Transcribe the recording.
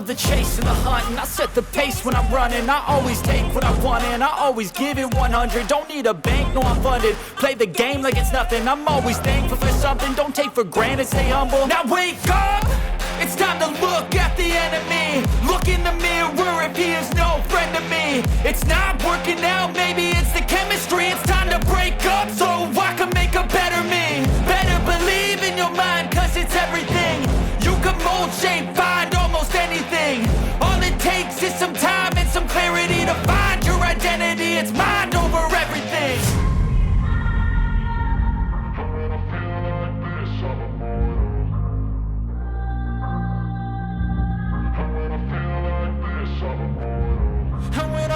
love the chase and the hunt, and I set the pace when I'm running. I always take what I want and I always give it 100. Don't need a bank, no I'm funded. Play the game like it's nothing. I'm always thankful for something. Don't take for granted, stay humble. Now wake up! It's time to look at the enemy. Look in the mirror if he is no friend to me. It's not